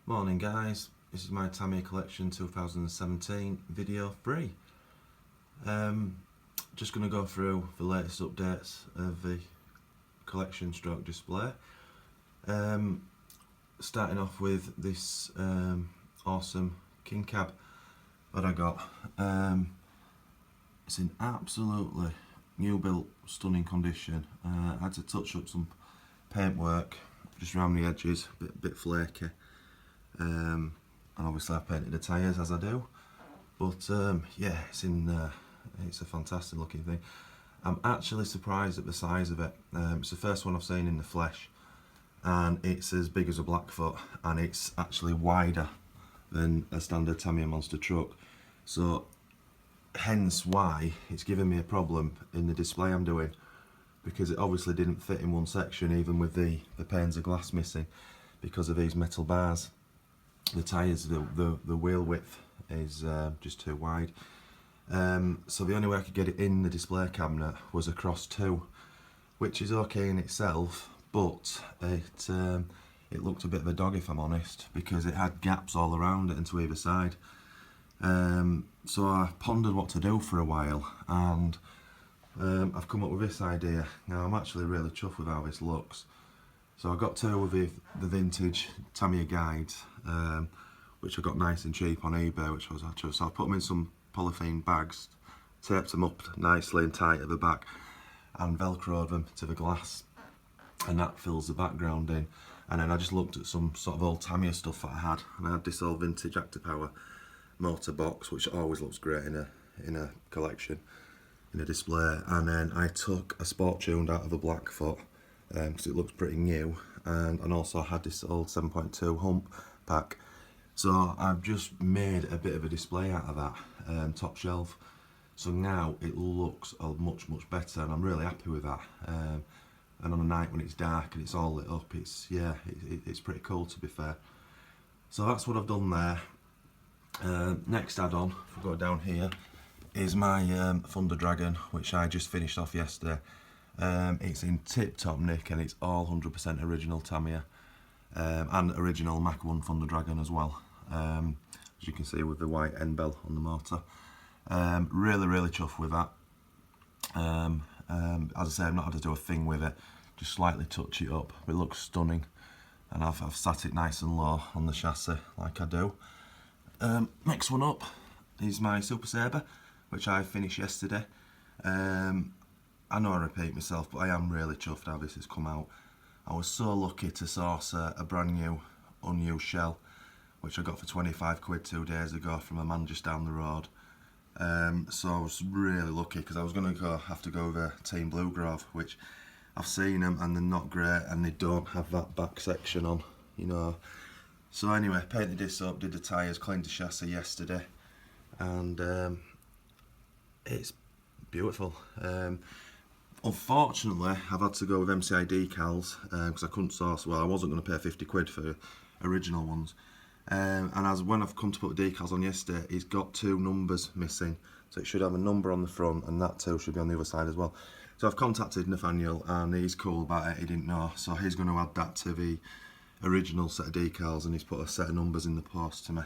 Morning guys, this is my Tamiya Collection 2017 video 3. Just going to go through the latest updates of the collection stroke display. Starting off with this awesome King Cab that I got. It's in absolutely new built, stunning condition. I had to touch up some paintwork just around the edges, bit flaky. And obviously I painted the tyres as I do, but yeah, it's a fantastic looking thing. I'm actually surprised at the size of it. It's the first one I've seen in the flesh, and it's as big as a Blackfoot, and it's actually wider than a standard Tamiya monster truck, so hence why it's given me a problem in the display I'm doing, because it obviously didn't fit in one section, even with the panes of glass missing because of these metal bars. The tyres, the wheel width is just too wide, so the only way I could get it in the display cabinet was across two, which is okay in itself, but it looked a bit of a dog, if I'm honest, because it had gaps all around it and to either side. So I pondered what to do for a while, and I've come up with this idea. Now I'm actually really chuffed with how this looks. So I got two of the vintage Tamiya guides, which I got nice and cheap on eBay, which was actually, so I put them in some polythene bags, taped them up nicely and tight at the back, and velcroed them to the glass, and that fills the background in. And then I just looked at some sort of old Tamiya stuff that I had, and I had this old vintage Actipower motor box, which always looks great in a collection, in a display. And then I took a sport tuned out of a Blackfoot, because it looks pretty new, and also I had this old 7.2 hump pack, so I've just made a bit of a display out of that, top shelf. So now it looks much better, and I'm really happy with that. And on a night when it's dark and it's all lit up, it's pretty cool, to be fair. So that's what I've done there. Next add-on, if we go down here, is my Thunder Dragon, which I just finished off yesterday. It's in tip-top nick, and it's all 100% original Tamiya, and original Mach 1 Thunder Dragon as well, as you can see with the white end bell on the motor. Really chuffed with that. As I say, I've not had to do a thing with it, just slightly touch it up. It looks stunning, and I've sat it nice and low on the chassis like I do. Next one up is my Super Sabre, which I finished yesterday. I know I repeat myself, but I am really chuffed how this has come out. I was so lucky to source a brand new unused shell, which I got for 25 quid 2 days ago from a man just down the road. So I was really lucky, because I was going to have to go with a Team Blue Grove, which I've seen them and they're not great, and they don't have that back section on, you know. So anyway, painted this up, did the tyres, cleaned the chassis yesterday, and it's beautiful. Unfortunately, I've had to go with MCI decals, because I couldn't source, well, I wasn't going to pay 50 quid for original ones. And when I've come to put the decals on yesterday, it's got two numbers missing. So it should have a number on the front, and that too should be on the other side as well. So I've contacted Nathaniel, and he's cool about it, he didn't know. So he's going to add that to the original set of decals, and he's put a set of numbers in the post to me.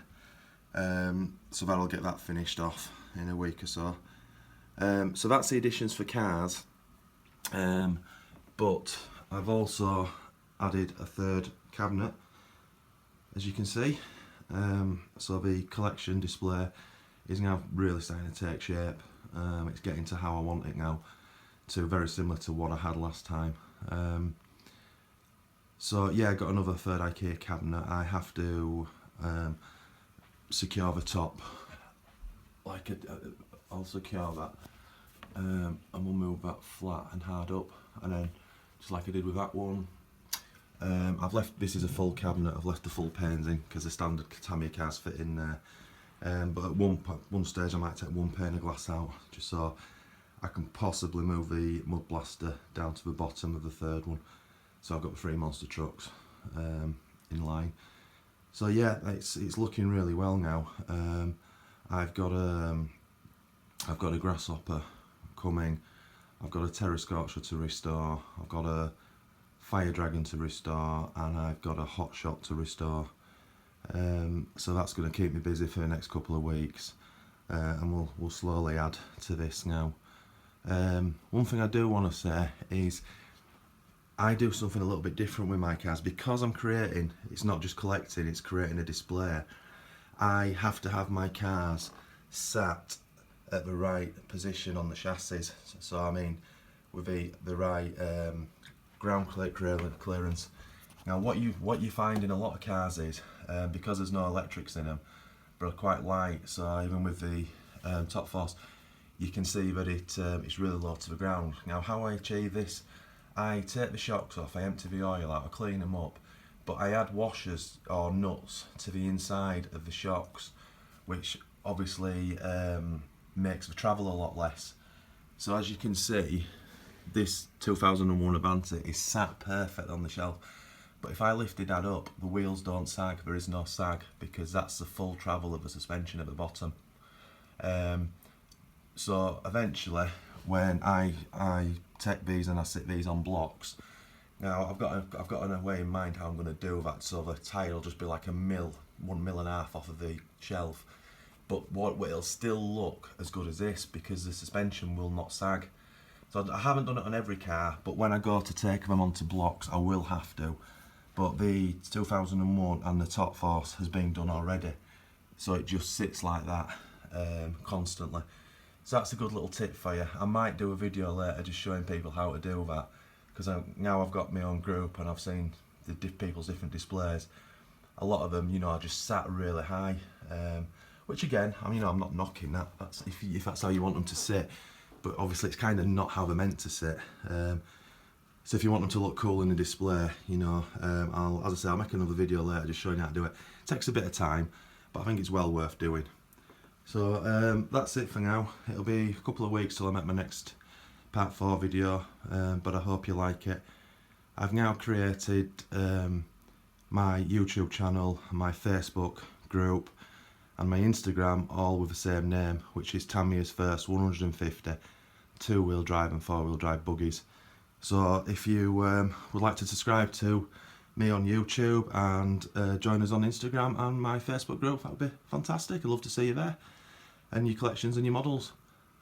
So that'll get that finished off in a week or so. So that's the additions for cars. But I've also added a third cabinet, as you can see. So the collection display is now really starting to take shape. It's getting to how I want it now, to very similar to what I had last time. So yeah, I got another third IKEA cabinet. I have to secure the top, like I'll secure that, and we'll move that flat and hard up, and then just like I did with that one, I've left, this is a full cabinet, I've left the full panes in because the standard Tamiya cars fit in there, but at one stage I might take one pane of glass out, just so I can possibly move the mud blaster down to the bottom of the third one. So I've got 3 monster trucks in line. So yeah, it's looking really well now. I've got a grasshopper coming, I've got a Terra Scorcher to restore, I've got a Fire Dragon to restore, and I've got a Hot Shot to restore. So that's going to keep me busy for the next couple of weeks, and we'll slowly add to this now. One thing I do want to say is I do something a little bit different with my cars. Because I'm creating, it's not just collecting, it's creating a display. I have to have my cars sat at the right position on the chassis. So I mean, with the right ground clearance. Now what you find in a lot of cars is, because there's no electrics in them, but are quite light, so even with the top force, you can see that it's really low to the ground. Now how I achieve this, I take the shocks off, I empty the oil out, I clean them up, but I add washers or nuts to the inside of the shocks, which obviously makes the travel a lot less. So as you can see, this 2001 Avanti is sat perfect on the shelf, but if I lifted that up, the wheels don't sag, there is no sag, because that's the full travel of the suspension at the bottom. So eventually, when I take these and I sit these on blocks, now I've got a way in mind how I'm going to do that, so the tyre will just be like 1.5 mil off of the shelf, but it'll still look as good as this because the suspension will not sag. So I haven't done it on every car, but when I go to take them onto blocks, I will have to. But the 2001 and the top force has been done already, so it just sits like that constantly. So that's a good little tip for you. I might do a video later just showing people how to do that, because now I've got my own group and I've seen the people's different displays. A lot of them, you know, are just sat really high, which again, I mean, I'm not knocking that. That's if that's how you want them to sit, but obviously it's kind of not how they're meant to sit. So if you want them to look cool in the display, you know, as I say, I'll make another video later just showing you how to do it. It takes a bit of time, but I think it's well worth doing. So that's it for now. It'll be a couple of weeks till I make my next part 4 video, but I hope you like it. I've now created my YouTube channel, my Facebook group and my Instagram all with the same name, which is Tamiya's First 150 2-wheel drive and 4-wheel drive buggies. So if you would like to subscribe to me on YouTube and join us on Instagram and my Facebook group, that would be fantastic. I'd love to see you there and your collections and your models.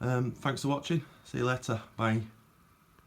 Thanks for watching. See you later. Bye.